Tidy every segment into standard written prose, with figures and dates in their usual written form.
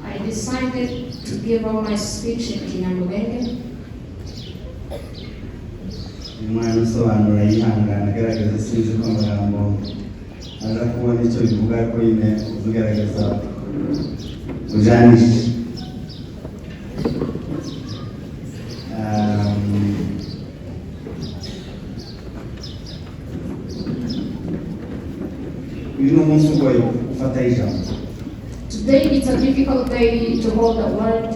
I decided to give out my speech in Kinyamulenge. Today it's a difficult day to hold a word.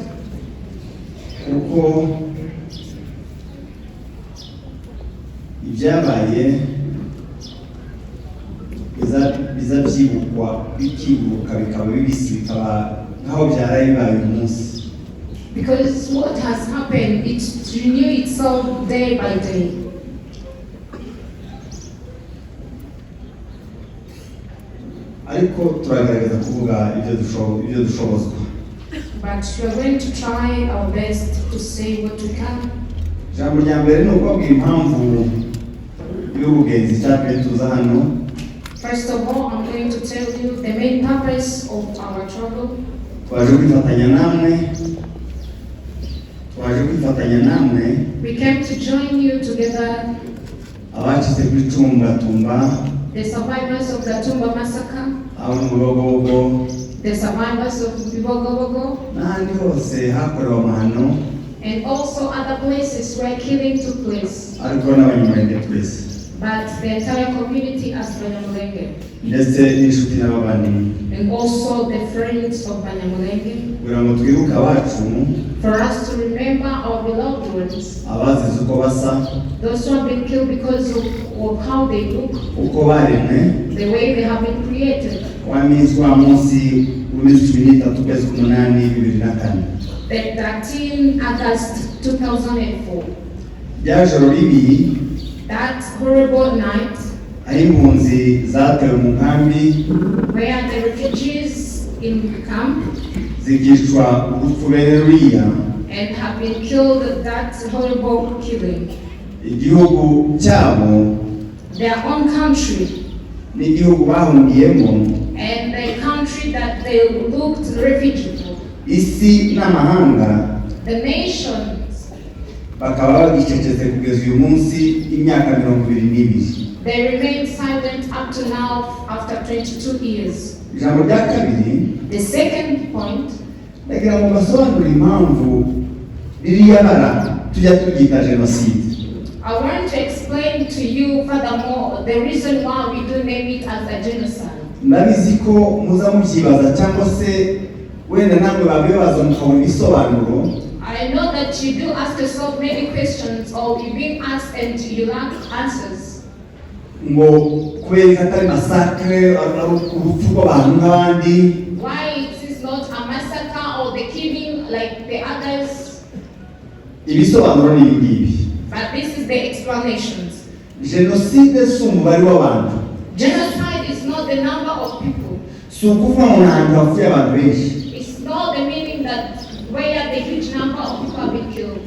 Ibyabaye bizabyibukwa bikibuka bikaba bibisi bikaba nkaho byaraye bibaye umunsi. Because what has happened, it renew itself day by day. Ariko turagerageza kuvuga ibyo dushobozwa. But we are going to try our best to say what we can. Jambo rya mbere ni ukubabwira impamvu y'ubugenzi cyatumye tuza hano. First of all, I'm going to tell you the main purpose of our travel. Twaje kwifatanya namwe. We came to join you together. Abacize kuri Tumba, the survivors of the Tumba massacre, the survivors of Bibogobogo, and also other places where killing took place. But the entire community as Banyamulenge, and also the friends of Banyamulenge, for us to remember our beloved ones, those who have been killed because of how they look, the way they have been created. The 13 August 2004. That horrible night, where the refugees in the camp and have been killed, that horrible killing. Their own country and the country that they looked refugee for. The nations, they remain silent up to now after 22 years. The second point, I want to explain to you furthermore the reason why we do name it as a genocide. I know that you do ask yourself many questions, or you're being asked and you lack answers. Why it is not a massacre or the killing like the others? But this is the explanations. Genocide is not the number of people. It's not the meaning that where the huge number of people have been killed.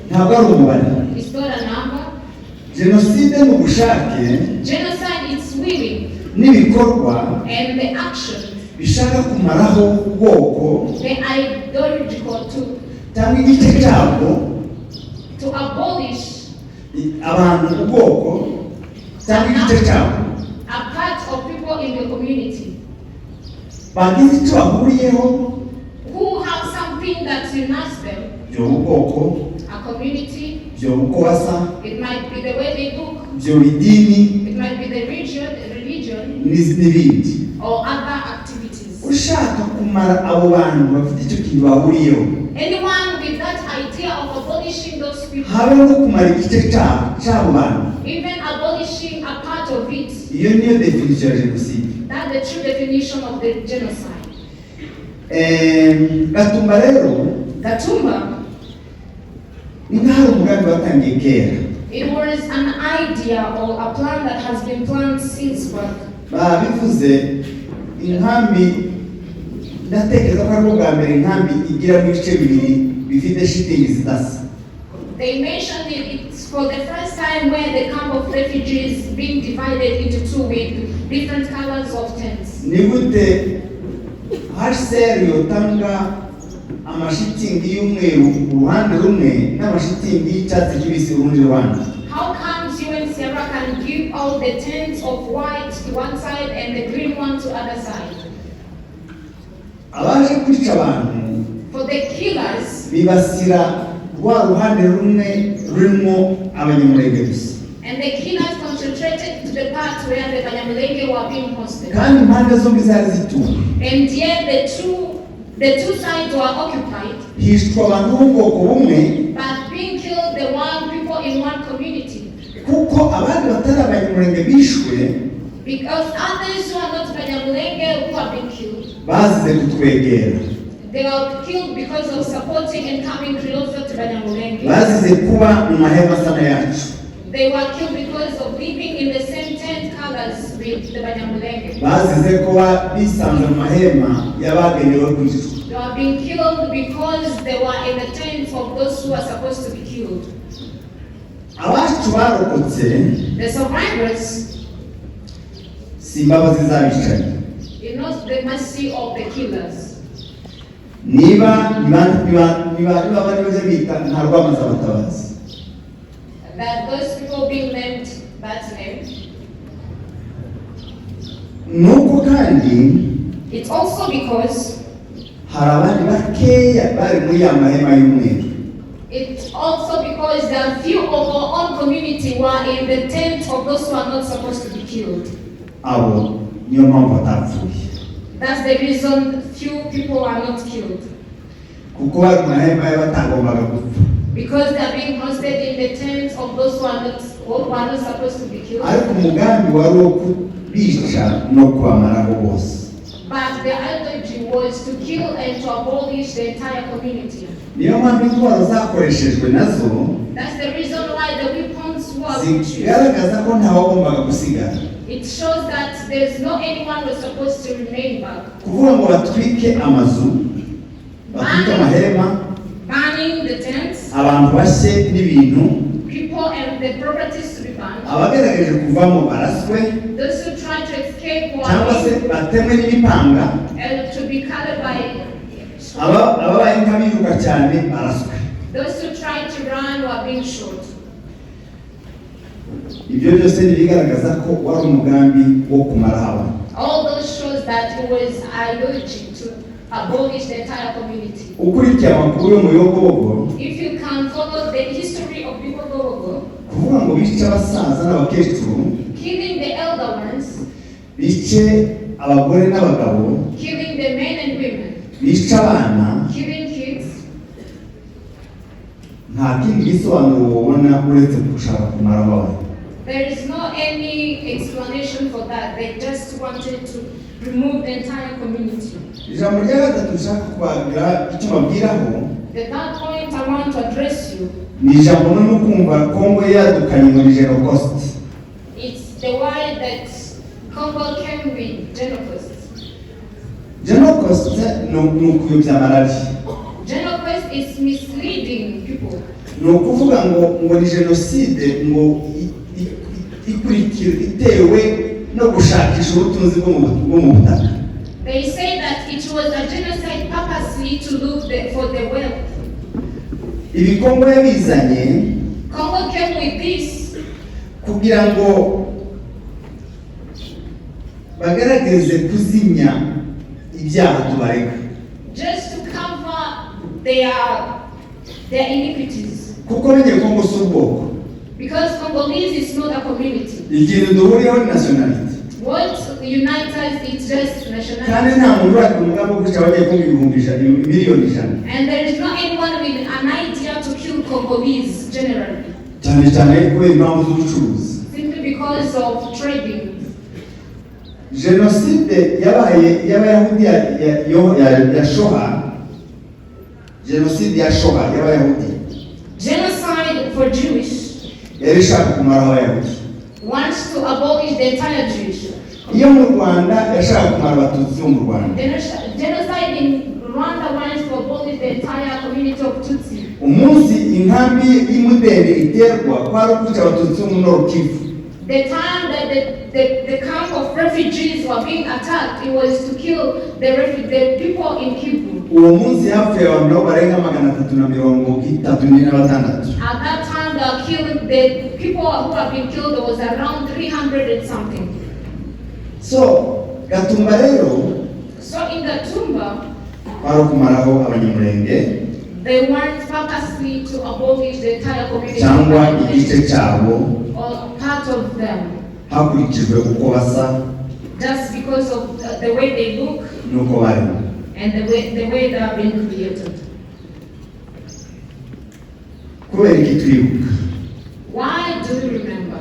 It's not a number. Genocide is willing and the action, the ideological to abolish a part of people in the community who have something that unites them. A community, it might be the way they look, it might be the religion, or other activities. Anyone with that idea of abolishing those people, even abolishing a part of it, that's the true definition of the genocide. Gatumba, it was an idea or a plan that has been planned since birth. They mentioned it's for the first time where the camp of refugees being divided into two with different colors of tents. Nigute HCR yotanga amashitingi y'umweru uruhande rumwe n'amashitingi y'icyatsi kibisi urundi ruhande. How comes UNHCR can give all the tents of white to one side and the green one to other side? Abaje kwica abantu, for the killers, bibasira rwa ruhande rumwe rurimo abanyamulenge gusa. And the killers concentrated to the part where the Banyamulenge were being hosted. Kandi impande zombi zari zituwe. And yet the two sides were occupied. Hishwa abantu b'ubwoko bumwe, but being killed the one people in one community. Kuko abandi batari abanyamulenge bishwe, because others who are not Banyamulenge who have been killed, bazize kutwegera. They were killed because of supporting and coming closer to Banyamulenge. Bazize kuba mu mahema sana yacu. They were killed because of living in the same tent colors with the Banyamulenge. Bazize kuba bisanze mu mahema y'abagenewe kwicwa. They were being killed because they were in the tents of those who are supposed to be killed. Abacu barokotse, the survivors, si imbabazi z'abicanyi. It's not the mercy of the killers. Niba bari baje bita nta rwamaza abatabazi. That those people being named that name. Nuko kandi, it's also because hari abandi bakeya bari muri ya mahema y'umweru. It's also because there are few of our own community who are in the tent of those who are not supposed to be killed. Abo niyo mpamvu batapfuye. That's the reason few people are not killed. Kuko bari mu mahema y'abatagombaga gupfa. Because they are being hosted in the tents of those who are not supposed to be killed. Ariko umugambi wari wo kubica no kubamaraho bose. But the ideology was to kill and to abolish the entire community. Niyo mpamvu intwaro zakoreshejwe nazo, that's the reason why the weapons were used. Zigaragaza ko ntawagombaga gusigara. It shows that there's no anyone was supposed to remain back. Kuvuga ngo batwike amazu, batwike amahema, burning the tents, abantu bashe n'ibintu, people and the properties to be burned, abagerageje kuvamo baraswe, those who try to escape cyangwa se batemwe n'imipanga, and to be colored by ababaye nk'abiruka cyane baraswe. those who try to run were being shot. Ibyo byose bigaragaza ko wari umugambi wo kumara abantu. All those shows that it was ideology to abolish the entire community. Ukurikiye amakuru yo mu Yogobogo, if you can follow the history of Yogobogo, kuvuga ngo bice abasaza n'abakecuru, killing the elder ones, bice abagore n'abagabo, killing the men and women, bice abana, killing kids, nta kindi gisobanuro wabona uretse gushaka kumara abantu. There is no any explanation for that. They just wanted to remove the entire community. Ijambo rya gatatu nshaka kubagira icyo babwiraho, the third point I want to address you, ni ijambo no kumva Kongo yadukanye muri genocide. It's the word that Congo came with, genocide. Genocide no kuyobya amarari. Genocide is misleading people. No kuvuga ngo ni genocide ngo ikurikira itewe no gushakisha ubutunzi bwo mu butaka. They say that it was a genocide purposely to look for the wealth. Ibi Kongo yabizanye, Congo came with this kugira ngo bagaragaze kuzimya ibyaha tubareka. Just to cover their iniquities. Kuko benye Kongo si ubwoko. Because Congolese is not a community. Ikintu duhuriyeho ni nationality. What unites us is just nationality. Kandi nta muntu uri ku mugambi wo kwica abanyekongo miliyoni ijana. And there is not anyone with an idea to kill Congolese generally. Cyane cyane kubera impamvu z'ubucuruzi. Simply because of trading. Genocide yabaye y'abayahudi ya Shoah. Genocide ya Shoah y'abayahudi. Genocide for Jewish. Yari ishaka kumara abayahudi. Wants to abolish the entire Jewish. Iyo mu Rwanda yashaka kumara abatutsi bo mu Rwanda. Genocide in Rwanda wants to abolish the entire community of Tutsi. Umunsi inkambi y'Imudende iterwa kwari kwica abatutsi bo mu Nord Kivu. The time that the camp of refugees were being attacked, it was to kill the people in Kivu. Uwo munsi hapfuye abantu barenga 336. At that time, the people who have been killed was around 300 and something. So Gatumba rero, so in Gatumba, barokumaraho abanyamurenge, they want purposely to abolish the entire community cyangwa igice cyabo, or part of them, hakurikijwe uko basa, just because of the way they look nuko bari, and the way they have been created. Kubera iki twibuka? Why do we remember?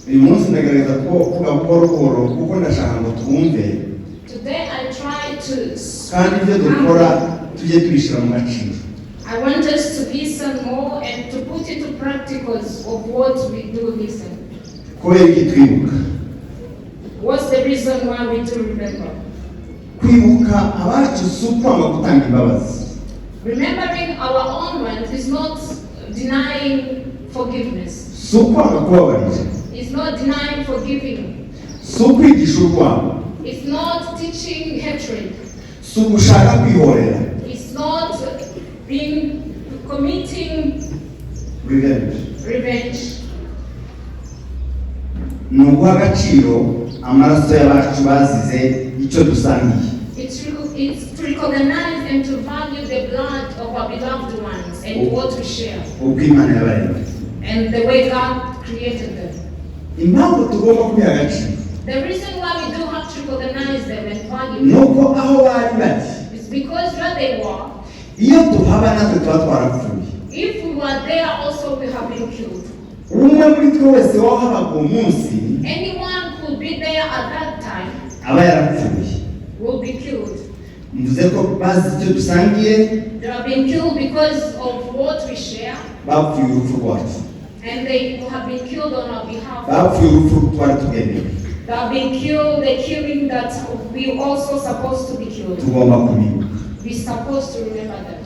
Uyu munsi ndagaragaza ko kuvuga buhoro kuko ndashaka ngo twumve. Today I try to kandi ibyo dukora tujye tubishyira mu gaciro. I want us to listen more and to put into practicals of what we do listen. Kubera iki twibuka? What's the reason why we do remember? Kwibuka abacu si ukwanga gutanga imbabazi. Remembering our own ones is not denying forgiveness. Si ukwanga kubabarira. It's not denying forgiving. Si ukwigisha urwango. It's not teaching hatred. Si ugushaka kwihorera. It's not committing revenge. Ni uguha agaciro amaraso y'abacu bazize icyo dusangiye. It's to recognize and to value the blood of our beloved ones and what we share. Uko Imana yabaremye. And the way God created them. Impamvu tugomba kubiha agaciro. The reason why we do have to recognize them and value them nuko aho bari bari. is because where they were, iyo tuhaba natwe tuba twarapfuye. if we were there also we have been killed. Umwe muri twe wese wahabaga uwo munsi, anyone who would be there at that time aba yarapfuye. will be killed. Mvuze ko bazi icyo dusangiye. They have been killed because of what we share. Bapfuye urupfu rwacu. And they have been killed on our behalf. Bapfuye urupfu twari tugendeye. They have been killed, the killing that we also supposed to be killed. Tugomba kubibuka. We're supposed to remember that.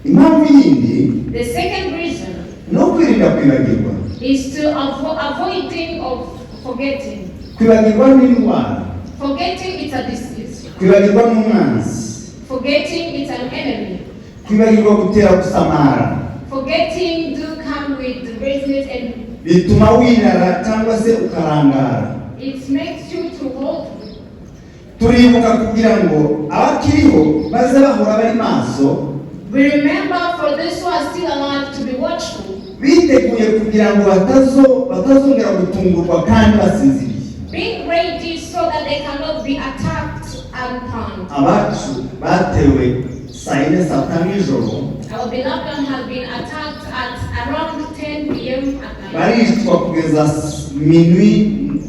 Impamvu yindi, The second reason no kwirinda kwibagirwa. is to avoiding of forgetting. Kwibagirwa ni indwara. Forgetting is a disease. Kwibagirwa ni umwanzi. Forgetting is an enemy. Kwibagirwa gutera gusamara. Forgetting do come with business and bituma winara cyangwa se ukarangara. it makes you to hold. Turibuka kugira ngo abakiriho baze bahora bari maso. We remember for those who are still alive to be watchful. Biteguye kugira ngo batazongera gutungurwa kandi basinziriye. Being ready so that they cannot be attacked unplanned. Abacu batewe saa 4 saa 5 nijoro. Our beloved one has been attacked at around 10 p.m. at night. Barishwa kugeza minuit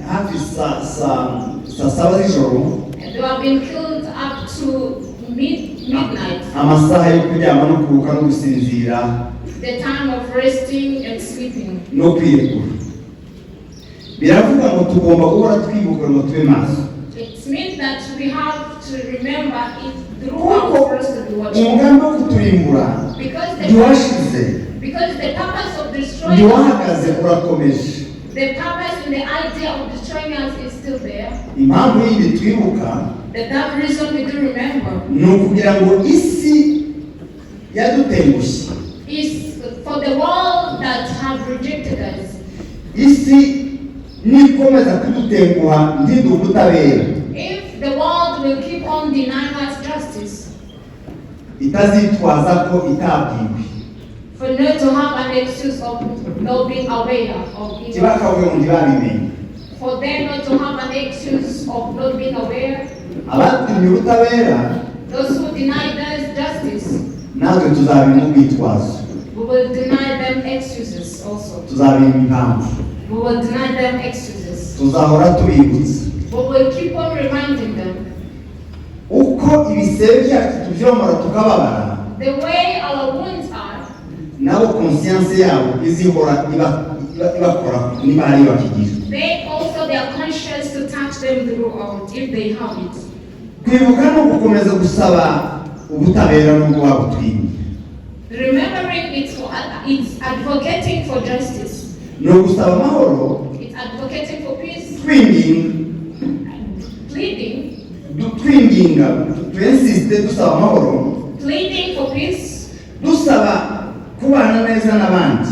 hafi saa 7 z'ijoro. And they have been killed up to midnight. Amasaha yo kuryama no kuruka no gusinzira. The time of resting and sleeping. No kwirekura. Biravuga ngo tugomba guhora twibuka ngo tube maso. It means that we have to remember it through our first watching. Umugambi wo kuturimbura ntiwashize. Because the purpose of destroying ntiwahagaze urakomeje. the purpose and the idea of destroying us is still there. Impamvu yindi twibuka, The third reason we do remember ni ukugira ngo isi yadutengushye. is for the world that have rejected us. Isi nikomeza kudutenguha ndinde ubutabera. If the world will keep on denying us justice, itazitwaza ko itabwiwe. for not to have an excuse of not being aware of it. Kibakavuye ngo ntibabimenye. For them not to have an excuse of not being aware. Abatumye ubutabera, Those who deny us justice, natwe tuzabimpa urwitwazo. we will deny them excuses also. Tuzabimpa impamvu. We will deny them excuses. Tuzahora tubibutsa. We will keep on reminding them. Uko ibisebe byacu tuvyomora tukababara, The way our wounds are, nabo conscience yabo izihora ibakora nibari bakigira. they also their conscience to touch them throughout if they have it. Kwibuka no gukomeza gusaba ubutabera n'ubwo wabutwimye. Remembering it's advocating for justice. no gusaba amahoro, it's advocating for peace, twinginga twensiste dusaba amahoro, pleading for peace, dusaba kubana neza n'abandi,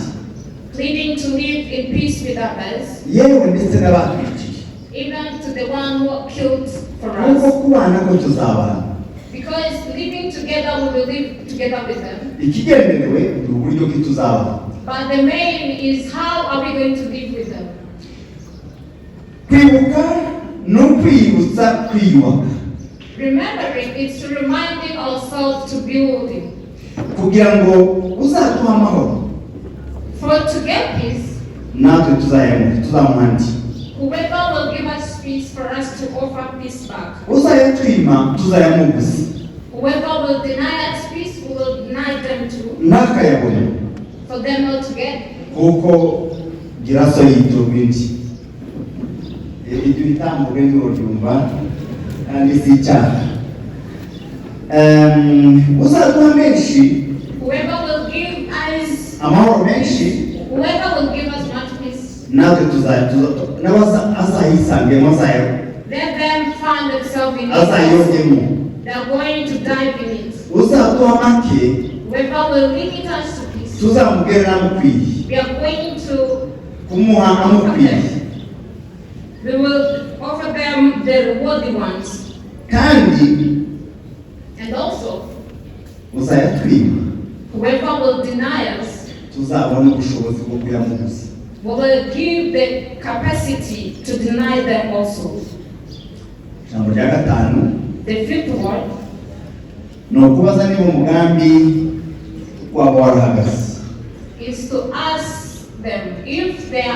pleading to live in peace with others, yewe ndetse n'abatwiciye, even to the one who killed for kuko us. kubana ko tuzabana, Because living together, we will live together with them. ikigenderewe ni uburyo ki tuzabana. But the main is, how are we going to live with them? Kwibuka no kwibutsa kwiyubaka, Remembering is to reminding ourselves to building. kugira ngo uzaduha amahoro For to get peace, natwe tuzamuhandi, whoever will give us peace for us to offer peace back. uzayatwima tuzayamuguzi, Whoever will deny us peace, we will deny them too. ntakayabone, For them not to get. kuko giraso yito bindi ibyo bitambuke ntiwobyumva kandi si icyaha. Uzaduha menshi, Whoever will give us, amahoro menshi, whoever will give us much peace, natwe azayisangemo, let them find themselves in it. azayongemo. They are going to dive in it. Uzaduha make, Whoever will limit us to peace, tuzamubwira namukwiye, we are going to kumuha amukwiye, we will offer them the worthy ones. kandi And also, uzayatwima whoever will deny us, tuzabona ubushobozi bwo kuyamuguza. we will give the capacity to deny them also. Ijambo rya gatanu The fifth one ni ukubaza niba umugambi waba warahagaze. is to ask them if their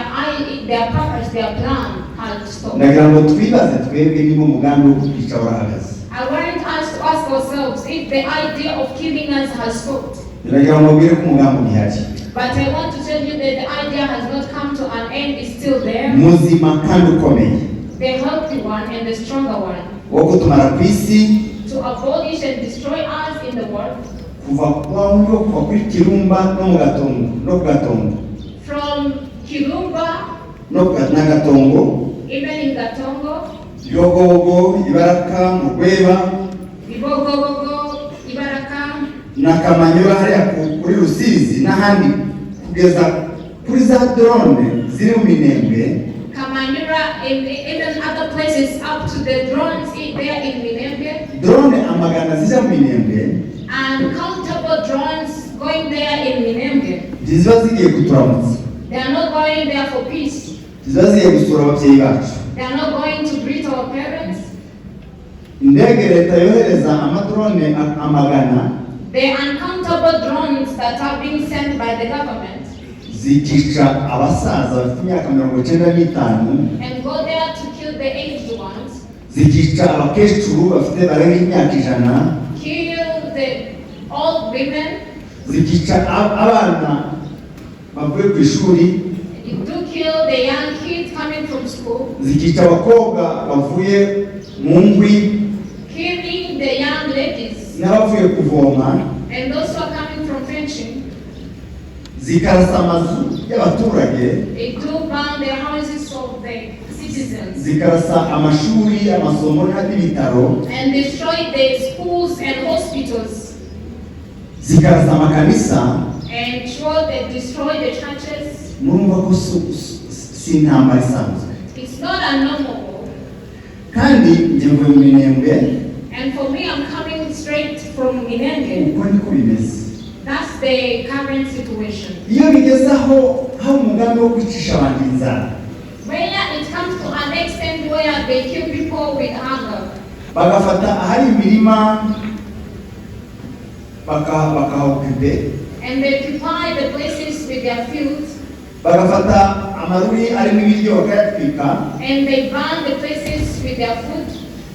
purpose, their plan had stopped. Ndagira ngo twibaze twebwe niba umugambi wo kutwica warahagaze. I want us to ask ourselves if the idea of killing us has stopped. Ndagira ngo mbwire ko umugambi ugihari, But I want to tell you that the idea has not come to an end, it's still there. muzima kandi ukomeye, The healthy one and the stronger one. wo kutumara ku isi, To abolish and destroy us in the world. kuva kuri Kirumba no mu Gatongo, no ku Gatongo, From Kirumba, na Gatongo, even in Gatongo, Yogogo, Ibaraka, Mugweba, Ibogobogo, Ibaraka, na Kamanyura hariya kuri Rusizi n'ahandi kugeza kuri za drone ziri mu Minembwe, Kamanyura, and even other places up to the drones there in Minembwe, drone amagana zija mu Minembwe, uncountable drones going there in Minembwe. ziba zigiye kuturamutsa, They are not going there for peace. ziba zigiye gusura ababyeyi bacu. They are not going to greet our parents. Indege leta yohereza amadrone amagana The uncountable drones that are being sent by the government zikica abasaza bafite imyaka 95 and go there to kill the aged ones, zikica abakecuru bafite barenga imyaka 100, kill the old women, zikica abana bavuye ku ishuri, do kill the young kids coming from school, zikica abakobwa bavuye mu ngwi killing the young ladies n'abavuye kuvoma, and those who are coming from fishing. zikarasa amazu y'abaturage, They do burn the houses of the citizens zikarasa amashuri, amasomo n'ibitaro, and destroy the schools and hospitals zikarasa amakanisa. and destroy the churches. Murumva ko si intambara isanzwe, It's not a normal war. kandi njye mvuye mu Minembwe, And for me, I'm coming straight from Minembwe. uko niko bimeze. That's the current situation. Iyo bigeze aho umugambi wo kwicisha abantu inzara, Where it comes to an extent where they kill people with hunger, bagafata ahari imirima bakahokipe, and they occupy the places with their fields, bagafata amaruri arimo ibiryo bakayatwika, and they burn the places with their food,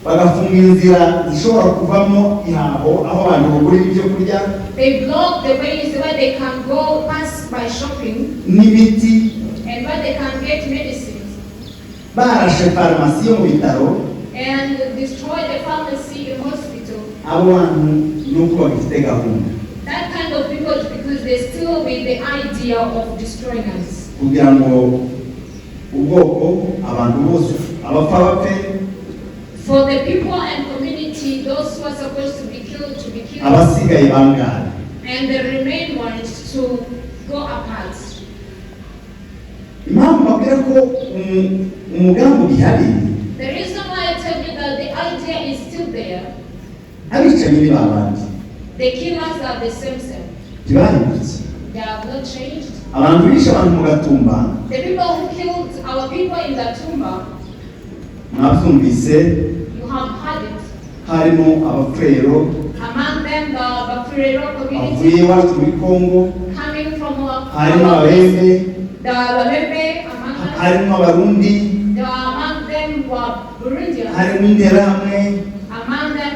bagafunga inzira zishobora kuvamo ihaho aho abantu bagura ibyo kurya they block the ways where they can go pass by shopping n'imiti, and where they can get medicines, barashe farumasi yo mu bitaro. and destroy the pharmacy in hospital. Abo bantu nuko bagifite gahunda. That kind of people, because they still with the idea of destroying us. kugira ngo ubwoko abantu bose abapfa bapfe, for the people and community, those who are supposed to be killed, abasigaye bangana, and the remain ones to go apart. impamvu babwira ko umugambi ugihari, The reason why I tell you that the idea is still there, abicanyi ni babandi, the killers are the same. ntibahindutse. They have not changed. Abantu bishe abantu mu Gatumba, The people who killed our people in Gatumba, mwabyumvise, you have heard it. harimo abafurero Among them, the Bafurero bavuye community iwacu muri Kongo, coming from harimo our place. ababembe, The Bamebe among us. harimo abarundi, There are among them were Burundians. harimo interahamwe, Among them,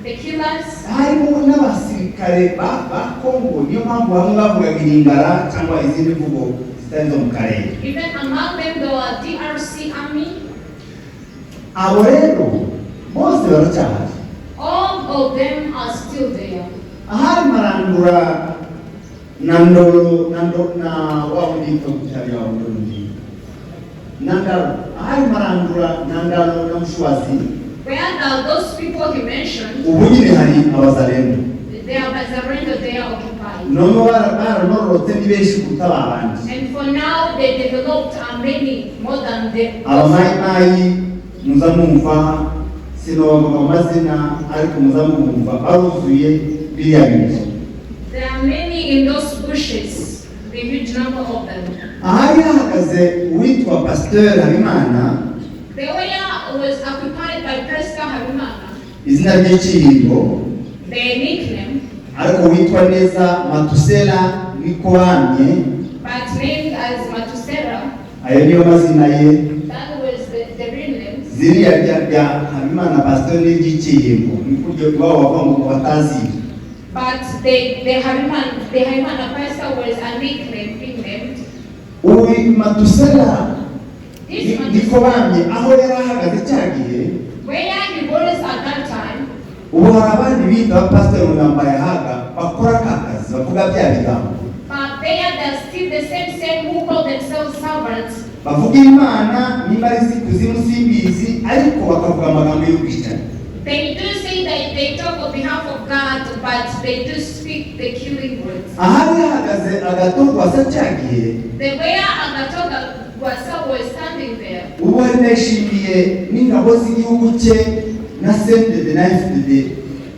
the killers. harimo n'abasirikare ba Kongo. Niyo mpamvu bamwe bavugaga intambara cyangwa izindi mvugo zitari zo mu karere. Even among them, there were DRC army. Abo rero bose baracyahari. All of them are still there. Ahari Marandura na wa wundi tokutari wa Burundi. Nandalo, ahari Marandura, Nandalo na Mshwazi. Where are those people he mentioned? Ubu nyine hari abazalendo. They are Bazarendo, they are occupied. Noneho baranorotse ni benshi kuruta abandi. And for now, they developed many more than the Abamayimayi muza mwumva, sinobavuga amazina ariko muza mwumva baruzuye biriya bintu. There are many in those bushes, a huge number of them. Ahari hahagaze uwitwa Pasteur Habimana, The area was occupied by Pastor Habimana. izina ry'ikiringo, Their nickname, ariko witwa neza Matusela Nikoamye, but named as Matusera, ayo niyo mazina ye. that was the real name. Ziriya bya Habimana Pasteur n'iry'ikiringo nikuryo iwabo bavuga ngo batazi. But the Habimana Pastor was a nickname being named. Uwi Matusela This Nikoamye aho yari ahagaze cyagiye, where he was at that time, ubu hari abandi bita Pasteur MBAYAHAGA bakora akazi bavuga bya bigambo, but they are still the same who call themselves servants. bavuga Imana nimba ari zikuzimu simbizi, ariko bakavuga amagambo y'ubwicanyi. They do say that they talk on behalf of God, but they do speak the killing words. Ahari hahagaze Agatogwasa cyagiye, The way Agatoga was standing there, ubu hari Ndayishimiye n'ingabo z'igihugu cye na CNDD na FDD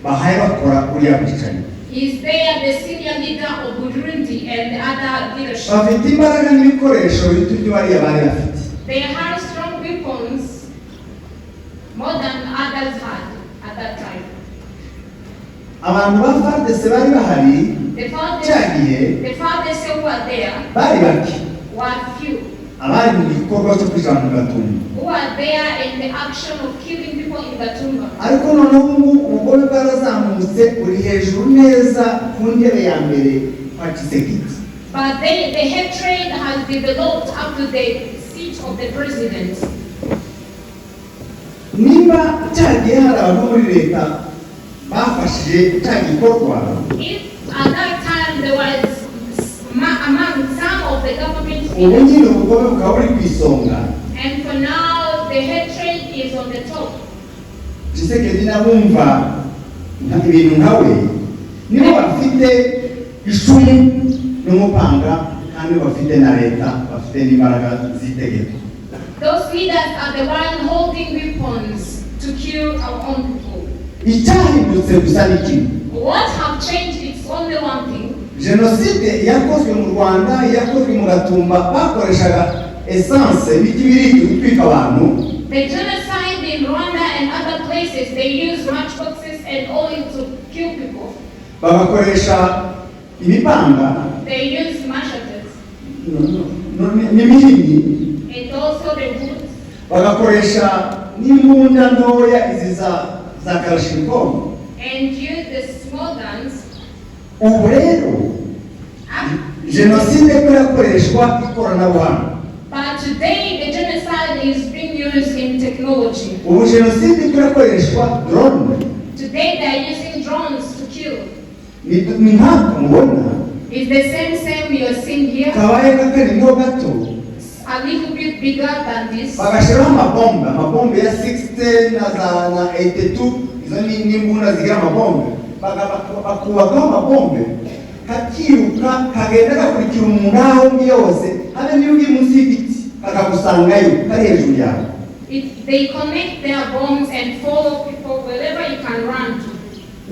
bahaye bakora kuriya bwicanyi. is there the senior leader of Burundi and the other leadership. Bafite imbaraga n'ibikoresho biruta ibyo bariya bari bafite. They had strong weapons more than others had at that time. Abantu ba FARDC bari bahari The fathers who were there bari bake, were few, abari mu gikorwa cyo kwijana mu Gatumba. who were there in the action of killing people in Gatumba. Ariko noneho ubugome bwarazamutse uri hejuru neza ku ntebe ya mbere kwa Tshisekedi. But the hatred has developed up to the seat of the president. Niba cyagiye hari abantu muri leta bafashije cya gikorwa, If at that time there was among some of the government ubu leaders, nyine ubugome bukaba buri ku isonga. and for now the hatred is on the top. Tshisekedi nabumva ibintu nkawe nibo bafite icumu n'umupanga kandi bafite na leta, bafite n'imbaraga z'itegeko. Those leaders are the ones holding weapons to kill our own people. Icyahindutse gusa ni kimwe. What have changed is only one thing. Genocide yakozwe mu Rwanda, yakozwe mu Gatumba, bakoreshaga essence n'ikibiriti gutwika abantu. The genocide in Rwanda and other places, they use matchboxes and oil to kill people. Bagakoresha imipanga They use machetes n'imihini, and also the wood. bagakoresha n'imbunda ntoya izi za Kalashnikov. And use the small guns. Ubu rero Genocide ko yakoreshwa ikoranabuhanga. But today the genocide is being used in technology. Ubu Genocide ko yakoreshwa drone. Today they are using drones to kill. Ni nk'ako mubona Is the same you're seeing here. Kabaye kakari gato. A little bit bigger than this. Bagashiraho amabombe ya 60 na 82 izo ni mbunda zigira amabombe. Bakubakaho amabombe kakiruka kagenda gakurikira umuntu aho yose habe n'ugi munsi y'igiti bakagusangayo kari hejuru yawe. They connect their bombs and follow people wherever you can run to.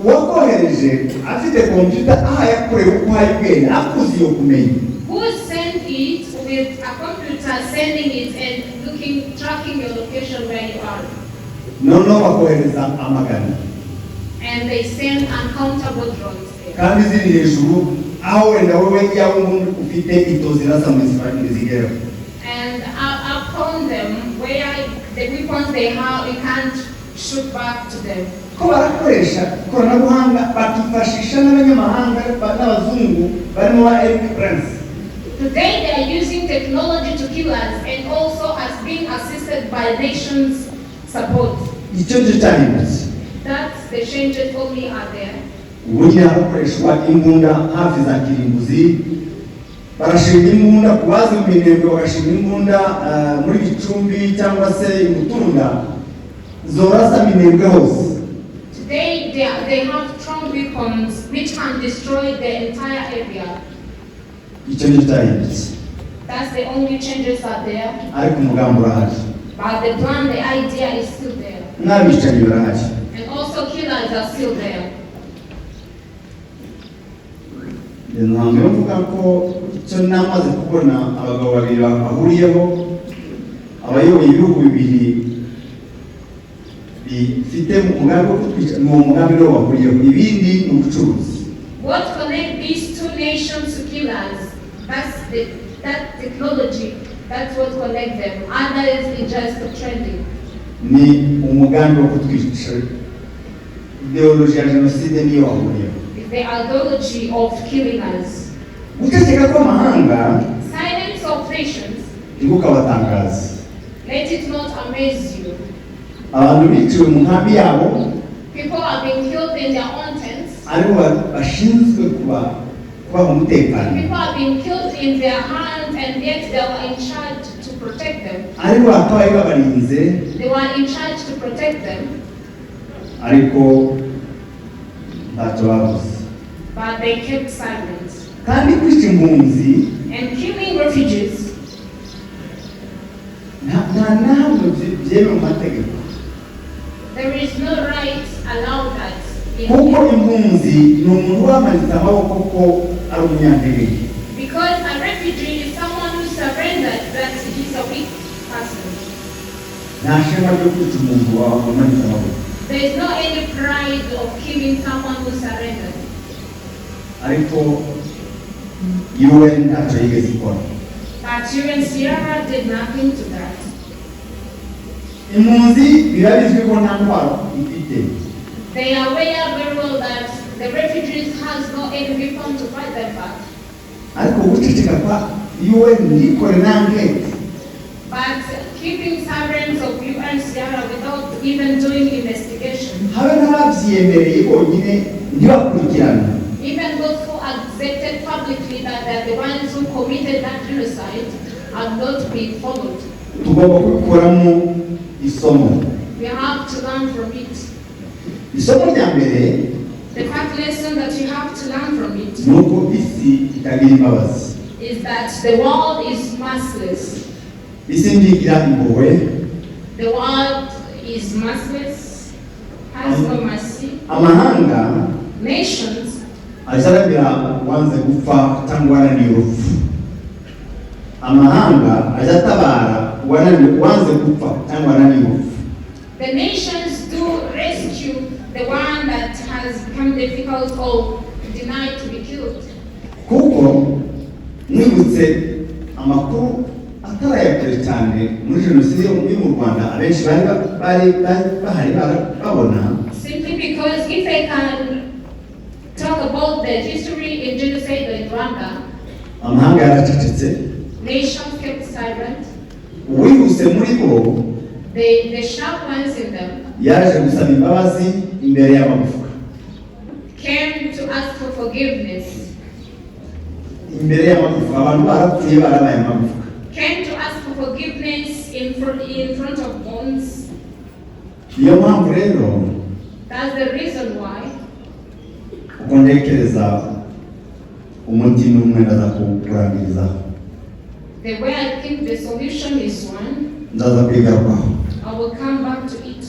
Wakohereje afite computer yakorewe uko hayibwene akuzi yo kumenya. Who sent it with a computer sending it and tracking your location where you are? No wakohereza amagana. And they send uncountable drones there. Kandi ziri hejuru aho wenda wewe yawo umuntu ufite itozira samwe zigera. And upon them where the weapons they have, we can't shoot back to them. Ko barakoresha koranabuhanga bakifashisha n'abanyamahanga n'abazungu barimo ba Eric Prince. Today they are using technology to kill us and also as being assisted by nations' support. That's the changes only are there. Ubunya hakoreshwa imbunda hafi za kirimbuzi barashinga imbunda kubaza iminembwe bagashinga imbunda muri Gicumbi cyangwa se Mutunda zorasa minembwe hose. Today they have strong weapons which can destroy the entire area. That's the only changes are there. But the plan, the idea is still there. And also killers are still there. Mvuga ko icyo namaze kubona abagabo babiri bahuriyeho abayoboye ibihugu bibiri bifite umugambi wo kutwica mu mugambi wo bahuriyeho ibindi ni ubucuruzi. What connect these two nations to kill us? That's that technology. That's what connect them. Others is just trending. Ni umugambi wo kutwica. Ideology ya genocide niyo bahuriyeho. The ideology of killing us. Silence of nations. Let it not amaze you. People are being killed in their own tents. People are being killed in their hands and yet they were in charge to protect them. They were in charge to protect them. But they kept silent. And killing refugees. There is no right allowed that. Because a refugee is someone who surrendered that he's a weak person. There is no any pride of killing someone who surrendered. But UNHCR did nothing to that. They are aware very well that the refugees has no any weapon to fight them back. But keeping silence of UNHCR without even doing investigation. Even those who accepted publicly that they're the ones who committed that genocide have not been followed. We have to learn from it. The fact lesson that you have to learn from it is that the world is merciless. The world is merciless, has no mercy. Nations wanze gupfa cyangwa wananiye urupfu. Amahanga azatabara wanze gupfa cyangwa wananiye urupfu. The nations do rescue the one that has become difficult or denied to be killed. Kuko nibutse amakuru atarayakore cyane muri genocide yo mu Rwanda abenshi bari bahari babona. Simply because if I can talk about the history in genocide in Rwanda, amahanga yaracecetse. Nations kept silent. Uwihuse muri bo, the sharp ones in them, yaje gusaba imbabazi imbere y'abamufuka. Came to ask for forgiveness. imbere y'amagufwa, abantu barapfuye barabaye amagufwa. Came to ask for forgiveness in front of bones. Iyo mpamvu rero, that's the reason why, uko ntekereza umuti n'umwe ndaza kurangiriza. The way I think the solution is one, ndaza kwigarukaho. I will come back to it.